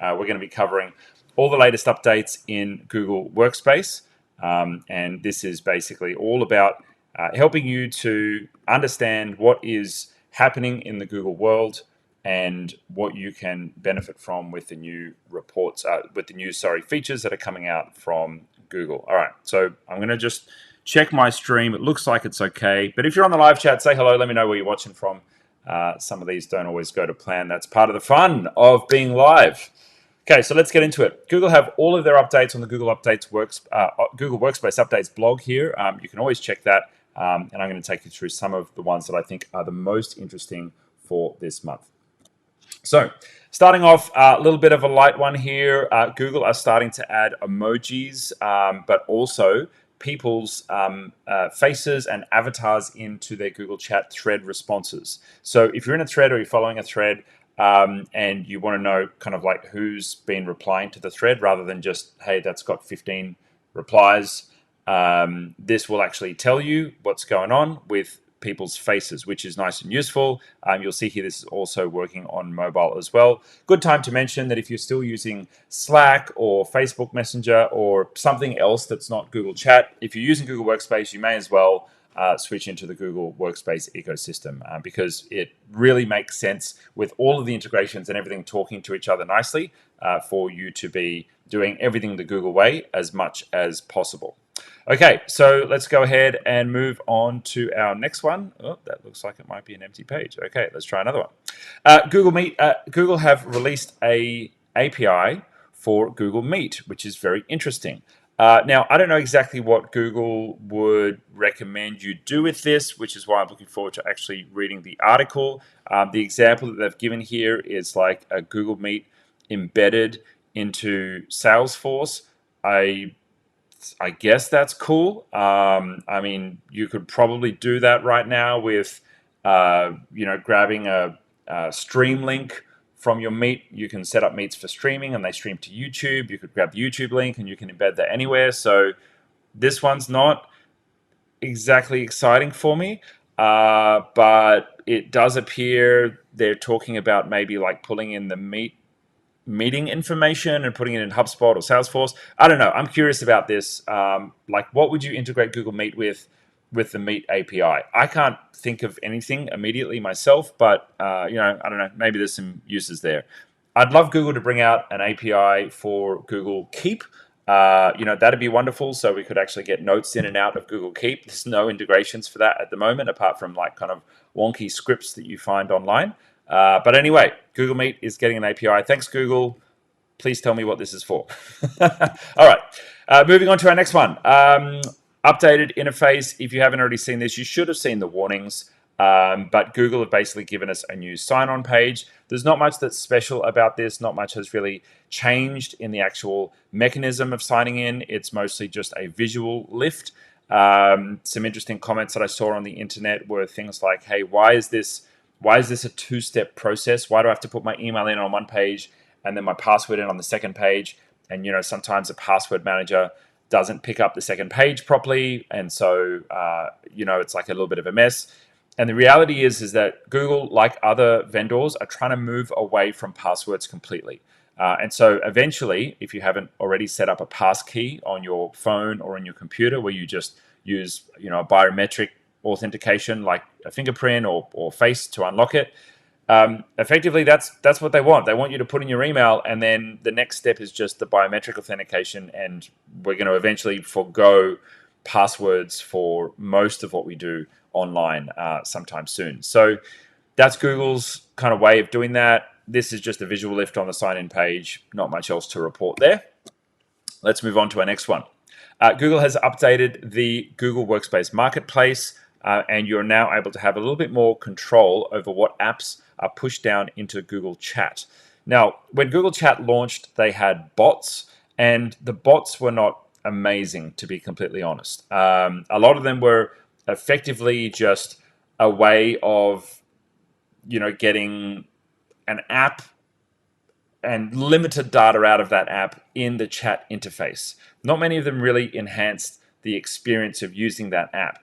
we're going to be covering all the latest updates in Google Workspace. And this is basically all about helping you to understand what is happening in the Google world and what you can benefit from with the new reports, with the new features that are coming out from Google. All right, so I'm going to just check my stream. It looks like it's okay, but if you're on the live chat, say hello. Let me know where you're watching from. Some of these don't always go to plan. That's part of the fun of being live. Okay, so let's get into it. Google have all of their updates on the Google Google Workspace updates blog here. You can always check that, and I'm going to take you through some of the ones that I think are the most interesting for this month. So, starting off, a little bit of a light one here. Google are starting to add emojis, but also people's faces and avatars into their Google Chat thread responses. So, if you're in a thread or you're following a thread, and you want to know kind of like who's been replying to the thread rather than just, hey, that's got 15 replies. This will actually tell you what's going on with people's faces, which is nice and useful. You'll see here this is also working on mobile as well. Good time to mention that if you're still using Slack or Facebook Messenger or something else that's not Google Chat, if you're using Google Workspace, you may as well switch into the Google Workspace ecosystem because it really makes sense with all of the integrations and everything talking to each other nicely for you to be doing everything the Google way as much as possible. Okay, so let's go ahead and move on to our next one. Oh, that looks like it might be an empty page. Okay, let's try another one. Google Meet. Google have released a API for Google Meet, which is very interesting. Now, I don't know exactly what Google would recommend you do with this, which is why I'm looking forward to actually reading the article. The example that they've given here is like a Google Meet embedded into Salesforce. I guess that's cool. I mean, you could probably do that right now with, grabbing a stream link from your Meet. You can set up Meets for streaming and they stream to YouTube. You could grab the YouTube link and you can embed that anywhere. So this one's not exactly exciting for me, but it does appear they're talking about maybe like pulling in the meeting information and putting it in HubSpot or Salesforce. I don't know. I'm curious about this. Like, what would you integrate Google Meet with the Meet API? I can't think of anything immediately myself, but I don't know. Maybe there's some uses there. I'd love Google to bring out an API for Google Keep. That'd be wonderful. So we could actually get notes in and out of Google Keep. There's no integrations for that at the moment, apart from like kind of wonky scripts that you find online. But anyway, Google Meet is getting an API. Thanks, Google. Please tell me what this is for. All right, moving on to our next one. Updated interface. If you haven't already seen this, you should have seen the warnings. But Google have basically given us a new sign-on page. There's not much that's special about this. Not much has really changed in the actual mechanism of signing in. It's mostly just a visual lift. Some interesting comments that I saw on the internet were things like, hey, why is this a two-step process? Why do I have to put my email in on one page and then my password in on the second page? And, sometimes a password manager doesn't pick up the second page properly. And so, it's like a little bit of a mess. And the reality is that Google, like other vendors, are trying to move away from passwords completely. And so eventually, if you haven't already set up a pass key on your phone or on your computer where you just use, a biometric authentication like a fingerprint or face to unlock it, effectively that's what they want. They want you to put in your email, and then the next step is just the biometric authentication, and we're going to eventually forgo passwords for most of what we do online sometime soon. So that's Google's kind of way of doing that. This is just a visual lift on the sign-in page. Not much else to report there. Let's move on to our next one. Google has updated the Google Workspace Marketplace, and you're now able to have a little bit more control over what apps are pushed down into Google Chat. Now, when Google Chat launched, they had bots, and the bots were not amazing, to be completely honest. A lot of them were effectively just a way of, getting an app and limited data out of that app in the chat interface. Not many of them really enhanced the experience of using that app,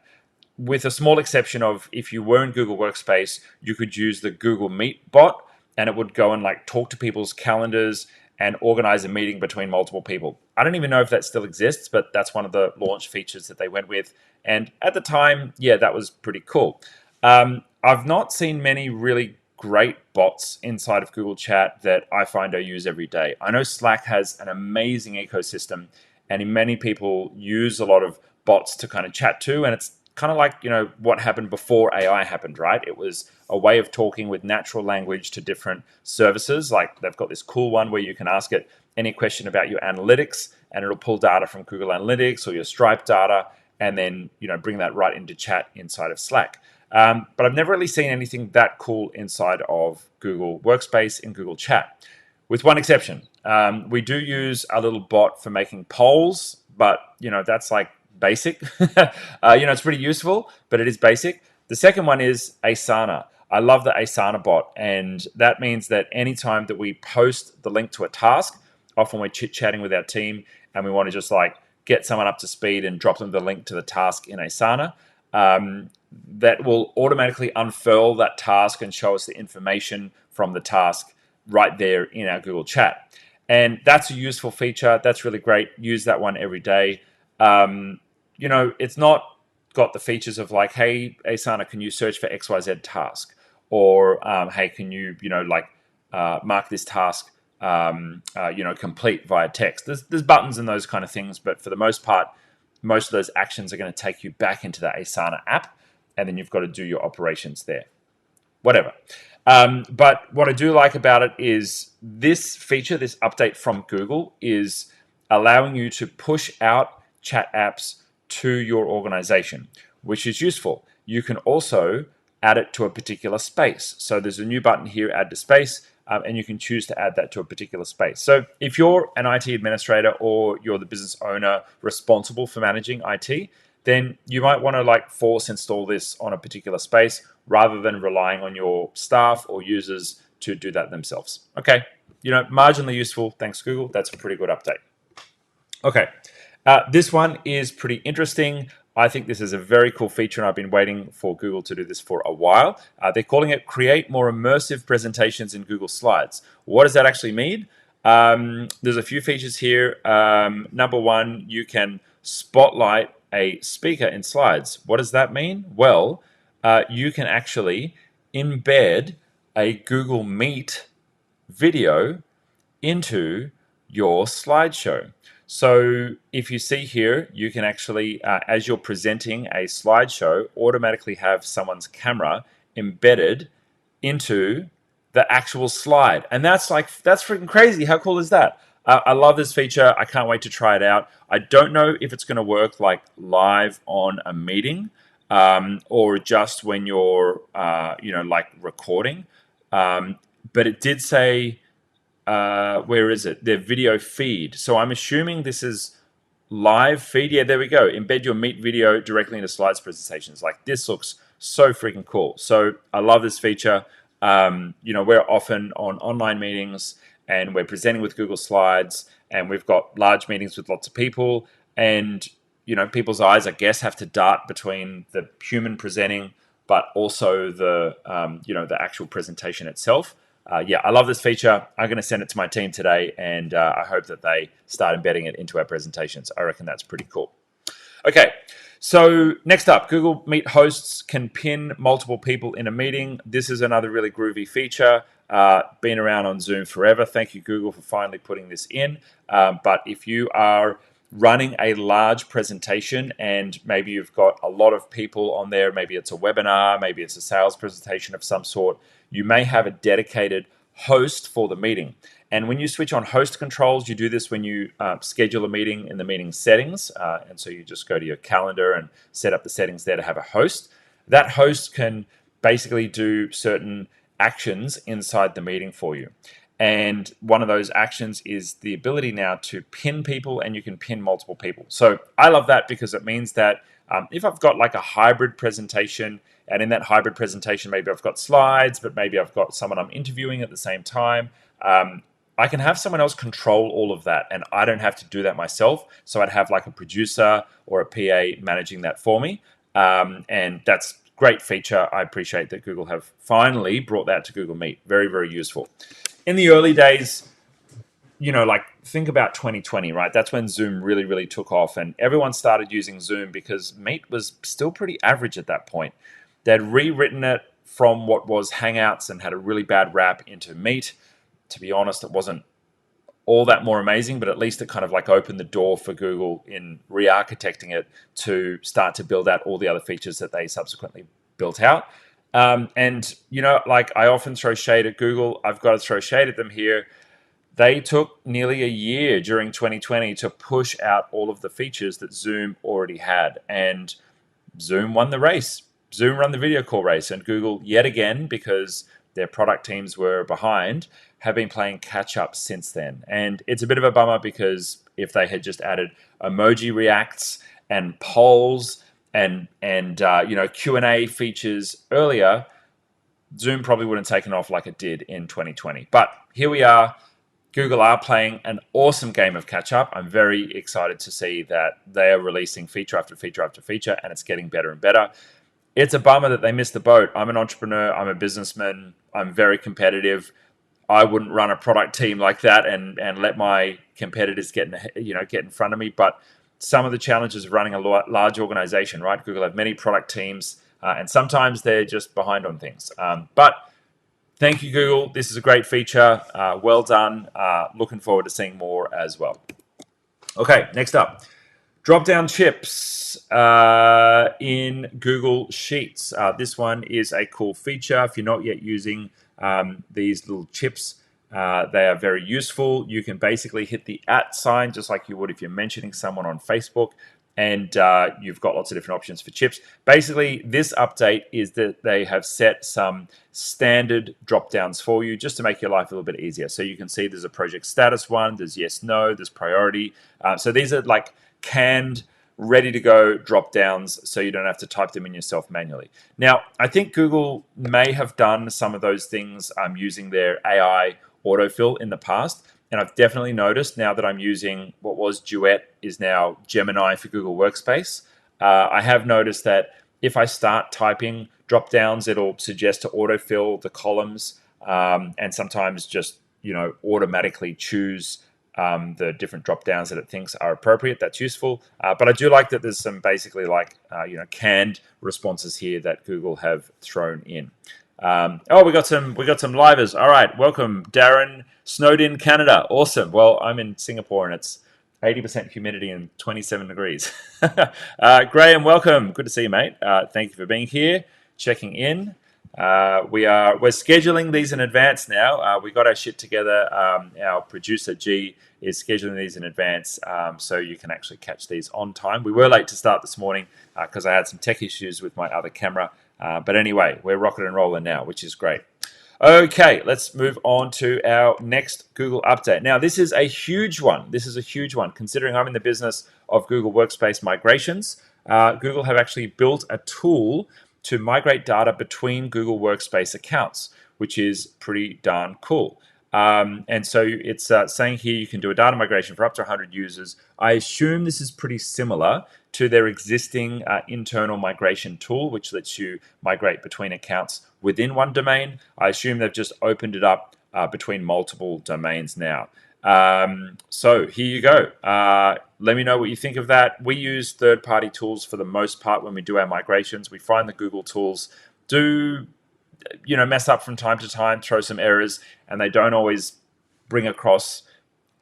with a small exception of if you were in Google Workspace, you could use the Google Meet bot, and it would go and talk to people's calendars and organize a meeting between multiple people. I don't even know if that still exists, but that's one of the launch features that they went with. And at the time, yeah, that was pretty cool. I've not seen many really great bots inside of Google Chat that I find I use every day. I know Slack has an amazing ecosystem, and many people use a lot of bots to kind of chat to, and it's kind of like, you know, what happened before AI happened, right? It was a way of talking with natural language to different services. Like they've got this cool one where you can ask it any question about your analytics, and it'll pull data from Google Analytics or your Stripe data, and then, you know, bring that right into chat inside of Slack. But I've never really seen anything that cool inside of Google Workspace in Google Chat, with one exception. We do use a little bot for making polls, but, you know, that's like basic. It's pretty useful, but it is basic. The second one is Asana. I love the Asana bot, and that means that anytime that we post the link to a task, often we're chit-chatting with our team and we want to just like get someone up to speed and drop them the link to the task in Asana. That will automatically unfurl that task and show us the information from the task right there in our Google Chat. And that's a useful feature. That's really great. Use that one every day. It's not got the features of like, hey, Asana, can you search for XYZ task? Or, hey, can you, mark this task, complete via text? There's buttons and those kind of things, but for the most part, most of those actions are going to take you back into the Asana app, and then you've got to do your operations there. Whatever. But what I do like about it is this feature, this update from Google, is allowing you to push out chat apps to your organization, which is useful. You can also add it to a particular space. So there's a new button here, add to space, and you can choose to add that to a particular space. So if you're an IT administrator or you're the business owner responsible for managing IT, then you might want to force install this on a particular space rather than relying on your staff or users to do that themselves. Okay, marginally useful. Thanks, Google. That's a pretty good update. Okay, this one is pretty interesting. I think this is a very cool feature, and I've been waiting for Google to do this for a while. They're calling it Create More Immersive Presentations in Google Slides. What does that actually mean? There's a few features here. Number one, you can spotlight a speaker in slides. What does that mean? Well, you can actually embed a Google Meet video into your slideshow. So if you see here, you can actually, as you're presenting a slideshow, automatically have someone's camera embedded into the actual slide. And that's freaking crazy. How cool is that? I love this feature. I can't wait to try it out. I don't know if it's going to work live on a meeting or just when you're, recording. But it did say, where is it? Their video feed. So I'm assuming this is live feed. Yeah, there we go. Embed your Meet video directly into slides presentations. This looks so freaking cool. So I love this feature. We're often on online meetings and we're presenting with Google Slides, and we've got large meetings with lots of people, and people's eyes, I guess, have to dart between the human presenting, but also the the actual presentation itself. I love this feature. I'm going to send it to my team today, and I hope that they start embedding it into our presentations. I reckon that's pretty cool. Okay, so next up, Google Meet hosts can pin multiple people in a meeting. This is another really groovy feature. Been around on Zoom forever. Thank you, Google, for finally putting this in. But if you are running a large presentation and maybe you've got a lot of people on there, maybe it's a webinar, maybe it's a sales presentation of some sort, you may have a dedicated host for the meeting. And when you switch on host controls, you do this when you schedule a meeting in the meeting settings. And so you just go to your calendar and set up the settings there to have a host. That host can basically do certain actions inside the meeting for you. And one of those actions is the ability now to pin people, and you can pin multiple people. So I love that because it means that if I've got a hybrid presentation, and in that hybrid presentation, maybe I've got slides, but maybe I've got someone I'm interviewing at the same time, I can have someone else control all of that, and I don't have to do that myself. So I'd have a producer or a PA managing that for me. And that's a great feature. I appreciate that Google have finally brought that to Google Meet. Very, very useful. In the early days, like think about 2020, right? That's when Zoom really, really took off, and everyone started using Zoom because Meet was still pretty average at that point. They'd rewritten it from what was Hangouts and had a really bad rap into Meet. To be honest, it wasn't all that more amazing, but at least it kind of like opened the door for Google in re-architecting it to start to build out all the other features that they subsequently built out. And, like I often throw shade at Google, I've got to throw shade at them here. They took nearly a year during 2020 to push out all of the features that Zoom already had. And Zoom won the race. Zoom ran the video call race, and Google, yet again, because their product teams were behind, have been playing catch up since then. And it's a bit of a bummer because if they had just added emoji reacts and polls and Q&A features earlier, Zoom probably wouldn't have taken off like it did in 2020. But here we are. Google are playing an awesome game of catch up. I'm very excited to see that they are releasing feature after feature after feature, and it's getting better and better. It's a bummer that they missed the boat. I'm an entrepreneur. I'm a businessman. I'm very competitive. I wouldn't run a product team like that and let my competitors get in front of me. But some of the challenges of running a large organization, right? Google have many product teams, and sometimes they're just behind on things. But thank you, Google. This is a great feature. Well done. Looking forward to seeing more as well. Okay, next up. Dropdown Chips in Google Sheets. This one is a cool feature. If you're not yet using these little chips, they are very useful. You can basically hit the @ sign just like you would if you're mentioning someone on Facebook, and you've got lots of different options for chips. Basically, this update is that they have set some standard drop downs for you just to make your life a little bit easier. So you can see there's a project status one, there's yes, no, there's priority. So these are like canned, ready to go drop downs, so you don't have to type them in yourself manually. Now, I think Google may have done some of those things using their AI autofill in the past. And I've definitely noticed now that I'm using what was Duet is now Gemini for Google Workspace. I have noticed that if I start typing drop downs, it'll suggest to autofill the columns and sometimes just automatically choose the different drop downs that it thinks are appropriate. That's useful. But I do like that there's some basically canned responses here that Google have thrown in. We got some livers. All right, welcome, Darren, snowed in Canada. Awesome. Well, I'm in Singapore and it's 80% humidity and 27 degrees. Graham, welcome. Good to see you, mate. Thank you for being here, checking in. We're scheduling these in advance now. We got our shit together. Our producer G is scheduling these in advance, so you can actually catch these on time. We were late to start this morning because I had some tech issues with my other camera. But anyway, we're rocking and rolling now, which is great. Okay, let's move on to our next Google update. Now, this is a huge one. Considering I'm in the business of Google Workspace migrations. Google have actually built a tool to migrate data between Google Workspace accounts, which is pretty darn cool. And so it's saying here you can do a data migration for up to 100 users. I assume this is pretty similar to their existing internal migration tool, which lets you migrate between accounts within one domain. I assume they've just opened it up between multiple domains now. So here you go. Let me know what you think of that. We use third-party tools for the most part when we do our migrations. We find that Google tools do mess up from time to time, throw some errors, and they don't always bring across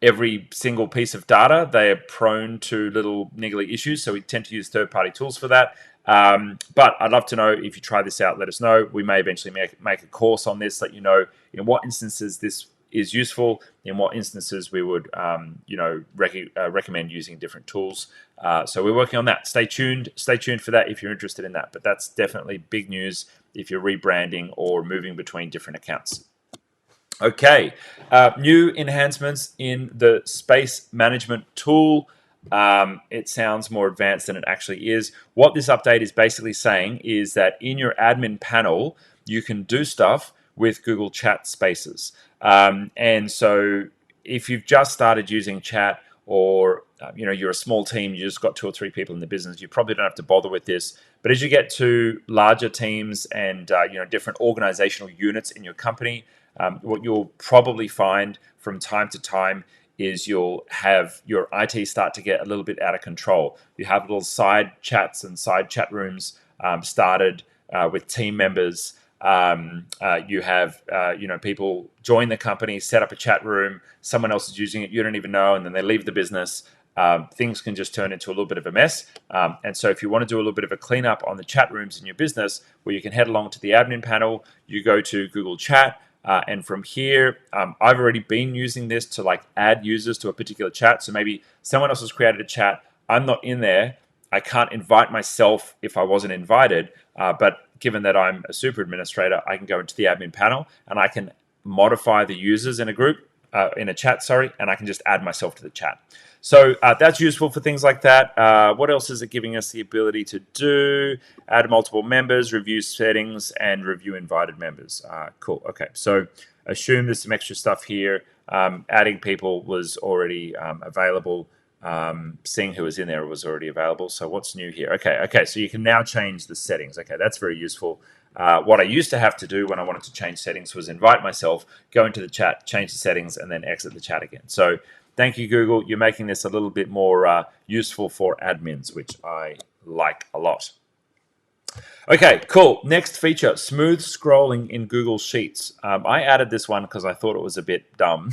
every single piece of data. They are prone to little niggly issues, so we tend to use third-party tools for that. But I'd love to know if you try this out, let us know. We may eventually make a course on this, let you know in what instances this is useful, in what instances we would recommend using different tools. So we're working on that. Stay tuned for that if you're interested in that. But that's definitely big news if you're rebranding or moving between different accounts. Okay, new enhancements in the space management tool. It sounds more advanced than it actually is. What this update is basically saying is that in your admin panel, you can do stuff with Google Chat Spaces. And so if you've just started using chat, or you're a small team, you just got 2 or 3 people in the business, you probably don't have to bother with this. But as you get to larger teams and different organizational units in your company, what you'll probably find from time to time is you'll have your IT start to get a little bit out of control. You have little side chats and side chat rooms started with team members. You have people join the company, set up a chat room, someone else is using it, you don't even know, and then they leave the business. Things can just turn into a little bit of a mess. And so if you want to do a little bit of a cleanup on the chat rooms in your business, where you can head along to the admin panel, you go to Google Chat, and from here, I've already been using this to like add users to a particular chat. So maybe someone else has created a chat, I'm not in there, I can't invite myself if I wasn't invited, but given that I'm a super administrator, I can go into the admin panel and I can modify the users in a group, in a chat, sorry, and I can just add myself to the chat. So that's useful for things like that. What else is it giving us the ability to do? Add multiple members, review settings, and review invited members. Cool. Okay. So assume there's some extra stuff here. Adding people was already available. Seeing who was in there was already available. So what's new here? Okay. So you can now change the settings. Okay, that's very useful. What I used to have to do when I wanted to change settings was invite myself, go into the chat, change the settings, and then exit the chat again. So thank you, Google. You're making this a little bit more useful for admins, which I like a lot. Okay, cool. Next feature, smooth scrolling in Google Sheets. I added this one because I thought it was a bit dumb.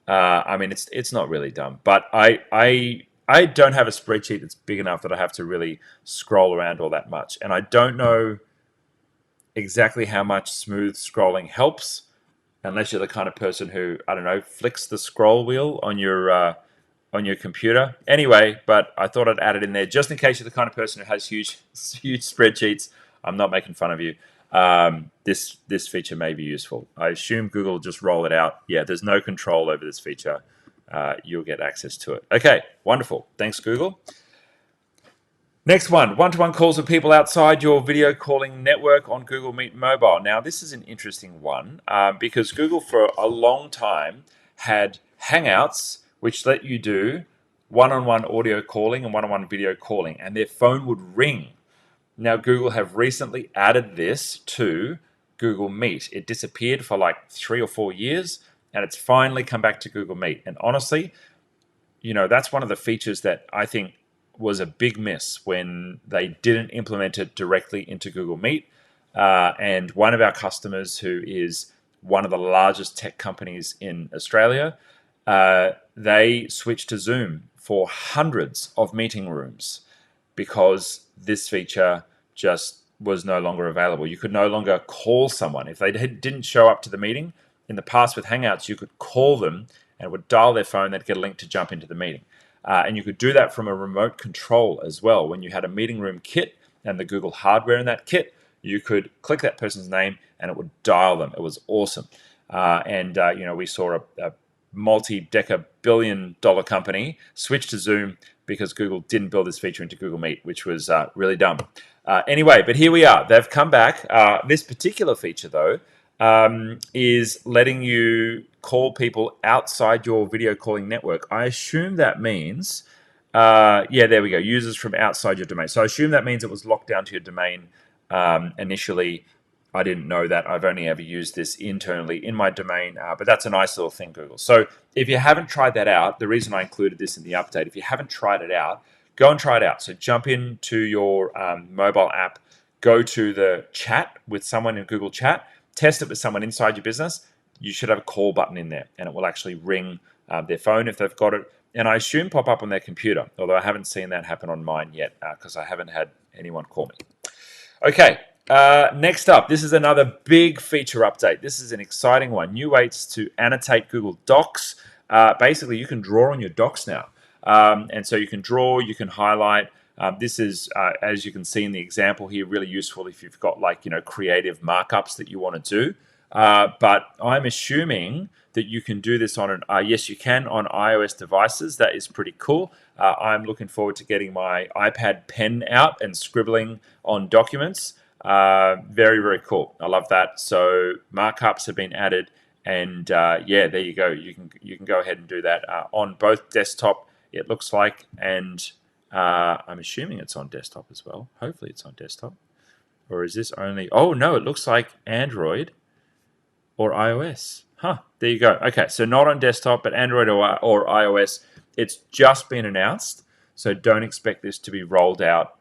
I mean, it's not really dumb, but I don't have a spreadsheet that's big enough that I have to really scroll around all that much. And I don't know exactly how much smooth scrolling helps, unless you're the kind of person who, I don't know, flicks the scroll wheel on your computer. Anyway, but I thought I'd add it in there just in case you're the kind of person who has huge spreadsheets. I'm not making fun of you. This feature may be useful. I assume Google will just roll it out. Yeah, there's no control over this feature. You'll get access to it. Okay, wonderful. Thanks, Google. Next one-to-one calls with people outside your video calling network on Google Meet Mobile. Now, this is an interesting one because Google for a long time had Hangouts, which let you do one-on-one audio calling and one-on-one video calling, and their phone would ring. Now, Google have recently added this to Google Meet. It disappeared for like 3 or 4 years, and it's finally come back to Google Meet. And honestly, that's one of the features that I think was a big miss when they didn't implement it directly into Google Meet. And one of our customers, who is one of the largest tech companies in Australia, they switched to Zoom for hundreds of meeting rooms because this feature just was no longer available. You could no longer call someone. If they didn't show up to the meeting, in the past with Hangouts, you could call them and it would dial their phone, they'd get a link to jump into the meeting. And you could do that from a remote control as well. When you had a meeting room kit and the Google hardware in that kit, you could click that person's name and it would dial them. It was awesome. We saw a multi-deca billion-dollar company switch to Zoom because Google didn't build this feature into Google Meet, which was really dumb. Anyway, but here we are. They've come back. This particular feature, though, is letting you call people outside your video calling network. I assume that means, there we go, users from outside your domain. So I assume that means it was locked down to your domain initially. I didn't know that. I've only ever used this internally in my domain, but that's a nice little thing, Google. So if you haven't tried that out, the reason I included this in the update, if you haven't tried it out, go and try it out. So jump into your mobile app, go to the chat with someone in Google Chat, test it with someone inside your business. You should have a call button in there, and it will actually ring their phone if they've got it, and I assume pop up on their computer, although I haven't seen that happen on mine yet because I haven't had anyone call me. Okay, next up, this is another big feature update. This is an exciting one. New ways to annotate Google Docs. Basically, you can draw on your docs now. And so you can draw, you can highlight. This is, as you can see in the example here, really useful if you've got creative markups that you want to do. But I'm assuming that you can do this on yes, you can on iOS devices. That is pretty cool. I'm looking forward to getting my iPad pen out and scribbling on documents. Very, very cool. I love that. So markups have been added, and there you go. You can go ahead and do that on both desktop, it looks like, and I'm assuming it's on desktop as well. Hopefully it's on desktop. Or is this only... Oh, no, it looks like Android or iOS. There you go. Okay, so not on desktop, but Android or iOS. It's just been announced, so don't expect this to be rolled out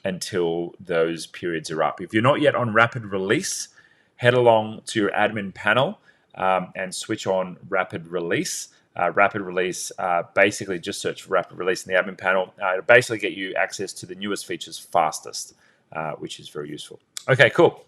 until those periods are up. If you're not yet on rapid release, head along to your admin panel and switch on rapid release. Rapid release, basically just search for rapid release in the admin panel. It'll basically get you access to the newest features fastest, which is very useful. Okay, cool.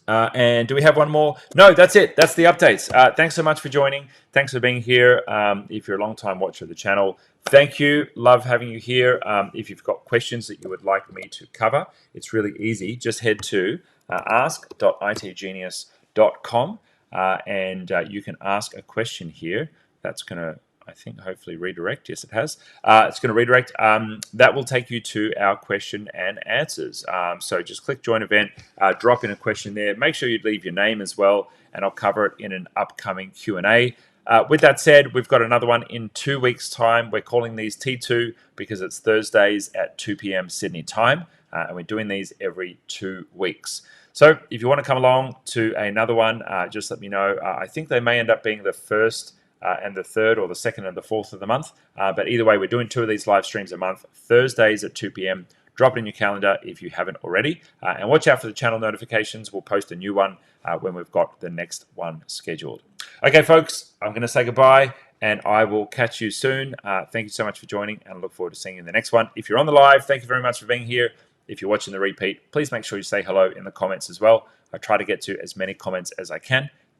And do we have one more? No, that's it. That's the updates. Thanks so much for joining. Thanks for being here. If you're a long-time watcher of the channel, thank you. Love having you here. If you've got questions that you would like me to cover, it's really easy. Just head to ask.itgenius.com and you can ask a question here. That's going to, I think, hopefully redirect. Yes, it has. It's going to redirect. That will take you to our question and answers. So just click join event, drop in a question there. Make sure you leave your name as well, and I'll cover it in an upcoming Q&A. With that said, we've got another one in 2 weeks' time. We're calling these T2 because it's Thursdays at 2 p.m. Sydney time, and we're doing these every 2 weeks. So if you want to come along to another one, just let me know. I think they may end up being the first and the third, or the second and the fourth of the month. But either way, we're doing 2 of these live streams a month, Thursdays at 2 p.m. Drop it in your calendar if you haven't already. And watch out for the channel notifications. We'll post a new one when we've got the next one scheduled. Okay, folks, I'm going to say goodbye, and I will catch you soon. Thank you so much for joining, and I look forward to seeing you in the next one. If you're on the live, thank you very much for being here. If you're watching the repeat, please make sure you say hello in the comments as well. I try to get to as many comments as I can.